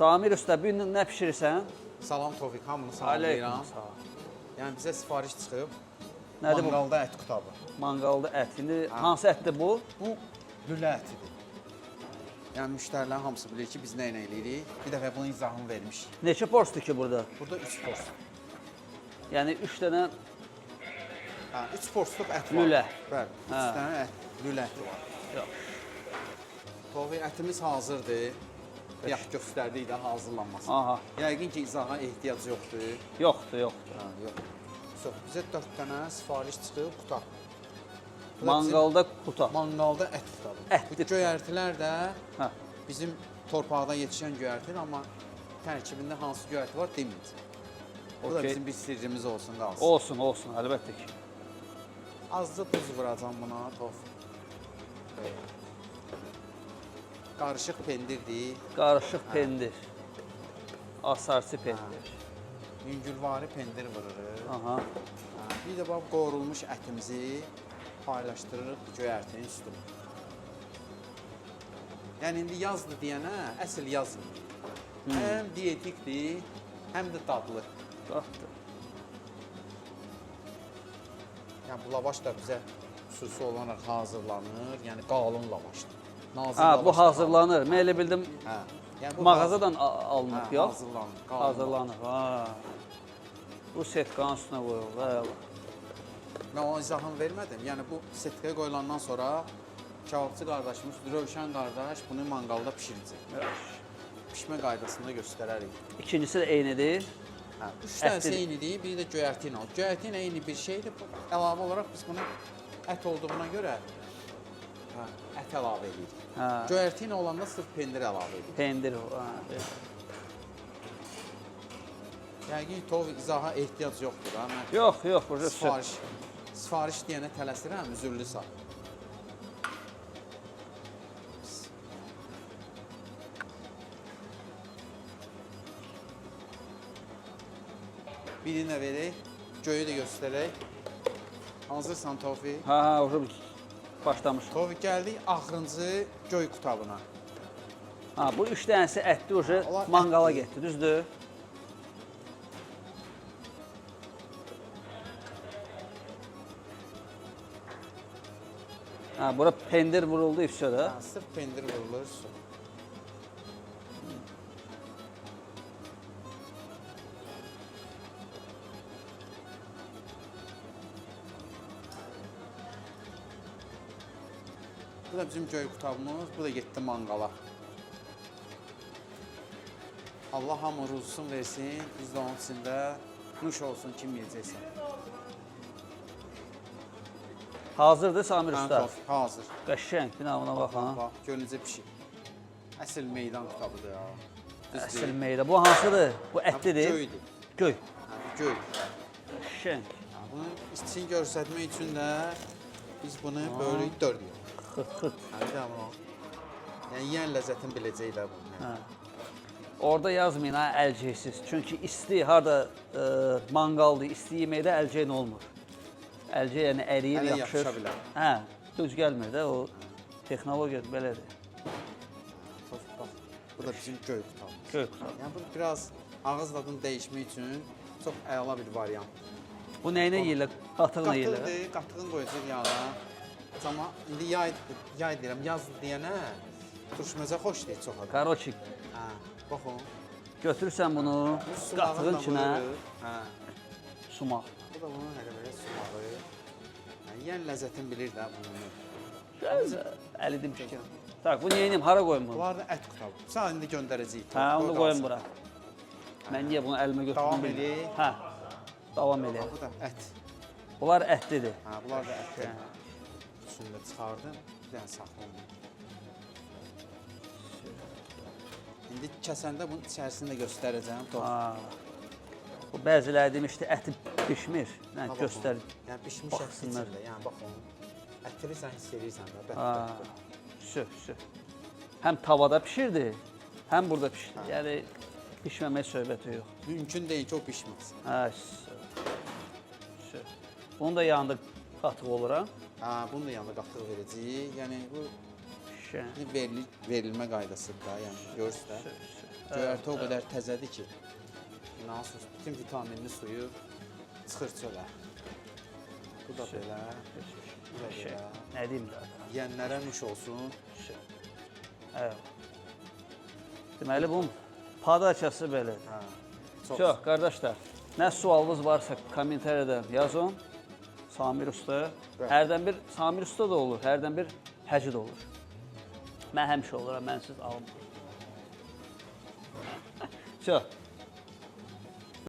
Samir usta, bu gün nə pişirirsən? Salam Tofiq, hamını salamlayıram. Aleyküm. Yəni bizə sifariş çıxıb. Nədir bu? Mangalda ət qutabı. Mangalda ət. İndi hansı ətdir bu? Bu lülə ətidir. Yəni müştərilər hamısı bilir ki, biz nə ilə eləyirik. Bir dəfə bunun izahını vermişik. Neçə porsdur ki burada? Burada 3 pors. Yəni 3 dənə 3 porsluk ət var. Lülə. Bəli, 3 dənə ət, lülə əti var. Yox. Tofiq, ətimiz hazırdır. Yax göstərdik də hazırlanması. Aha. Yəqin ki, izaha ehtiyac yoxdur. Yoxdur, yoxdur. Yox. Bizə 4 dənə sifariş çıxıb qutab. Mangalda quta. Mangalda ət qutabı. Ətli Bu göyərtilər də Hə. bizim torpaqda yetişən göyərtir, amma tərkibində hansı göyərti var deməyəcək. Bu da Okey. bizim bir sirrimiz olsun da alsın. Olsun, olsun, əlbəttə ki. Azca tuz vuracam buna, Tofiq. Qarışıq pendirdir. Qarışıq pendir. Asarçı pendir. Yüngülvari pendir vururuq. Aha. Bir də bax, qovrulmuş ətimizi paylaşdırırıq göyərtinin üstünə. Yəni, indi yazdı deyənə, əsl yazmır. Həm dietikdir, həm də dadlı. Qalxdı. Yəni, bu lavaş da bizə xüsusi olaraq hazırlanır. Yəni, qalın lavaşdır. Nazik Ha, bu lavaş da hazırlanır. Mən elə bildim Hə. Yəni, bu mağazadan alınıb, yox? hazırlanır. qalın Hazırlanır. Ha. Bu setkanın üstünə qoyulur. Əla. Mən ona izahını vermədim. Yəni, bu setkaya qoyulandan sonra kebabçı qardaşımız, Rövşən qardaş bunu mangalda pişirəcək. Pişmə qaydasını göstərərik. İkincisi də eynidir. Hə, 3 dənəsi Ətlidir. eynidir, biri də göyərti ilə. Göyərti ilə eyni bir şeydir. Əlavə olaraq biz bunu ət olduğuna görə ət əlavə edirik. Hə. Göyərti ilə olanda sırf pendir əlavə edirik. Pendir o. Ha. Yəqin Tofiq izaha ehtiyac yoxdur. Mən Yox, yox, burada sifariş deyənə tələsirəm, üzürlü sağ. Birini də verək, göyü də göstərək. Hazırsan Tofiq? Ha, ha, orada başlamış. Tofiq gəldik axırıncı göy qutabına. Ha, bu 3 dənəsi ətli ucu Onlar mangala ətli. getdi, düzdür? Ha, bura pendir vuruldu ifşada. Ha, sırf pendir vurulur. Bu da bizim göy qutabımız, bu da getdi mangala. Allah hamı ruzusunu versin, biz də onun içində nuş olsun, kim yiyəcəksən. Hazırdır Samir usta. Hazır. Qəşəng, bir də buna bax ha. Bax, gör necə pişir. Əsl meydan qutabıdır ya. Əsl meyda. Bu hansıdır? Bu ətlidir. Göydür. Göy. Ha, göy. Qəşəng. Bunu için göstərmək üçün də biz bunu bölük 4 yiyoruz. Xırt. Tamam. Yəni yeyən ləzzətini biləcək də bunu. Hə. Orada yazmayın ha əlceksiz. Çünki isti harda mangaldır, isti yeməkdə əlceyin olmur. Əlcək yəni əriyir, Ələ yapışır. yapışa bilər. Hə, düz gəlmir də o texnologiya belədir. Bax, bu da bizim göy qutabımız. Göy qutabı. Yəni bu biraz ağız dadını dəyişmək üçün çox əla bir variant. Bu nəyinə yeyirlər? Qatıqla yeyirlər. Qatıqdır, qatığını qoyacaq yağa. Amma indi yay deyirəm, yaz deyənə turşməzə xoş deyir çox adam. Karoçik. Hə, baxın. Götürürsən bunu qatığın içinə Hə. sumaq. Bu da bunun elə belə sumağı. Yəni yeyən ləzzətini bilir də bunu. Əli demişkən. Tak, bu neyiniyim? Hara qoyum bunu? Bunlar da ət qutabı. Sən indi göndərəcəyik. Hə, onu da qoyum bura. Mən niyə bunu əlimə götürdüm? Davam bilmirəm. edək. Hə, davam edək. Bu da ət. Bunlar ətlidir. Hə, bunlar da ətdir. Üstündə çıxardım. Bir dənə saxlayın. İndi kəsəndə bunun içərisini də göstərəcəm. Ha. Bu bəziləri demişdi əti pişmir. Nə Ha, göstər. baxın. Yəni pişmiş ət Baxsınlar. içində. Yəni baxın. Ətini sən hiss edirsən də. Ha. Sür. Həm tavada pişirdi, həm burada pişirdi. Yəni pişməmək söhbəti yox. Mümkün deyil ki, o pişməsin. Hə. Sür. Bunun da yanında qatıq olur ha. Ha, bunun da yanında qatıq verəcəyik. Yəni bu Şən. verilmə qaydasıdır da. Yəni görürsüz də. Sür. Göyərti o qədər təzədir ki, inanırsınız, bütün vitaminli suyu çıxır çölə. Bu da belə, bu da belə. Nə deyim də? Yiyənlərə nuş olsun. Evet. Deməli, bunun padakası belədir. Hə, Çox, qardaşlar, nə sualınız varsa kommentariyada yazın. Samir Usta. Bəli. Hərdən bir Samir Usta da olur, hərdən bir Həci də olur. Mən həmişə oluram, mənsiz almıram. Çox.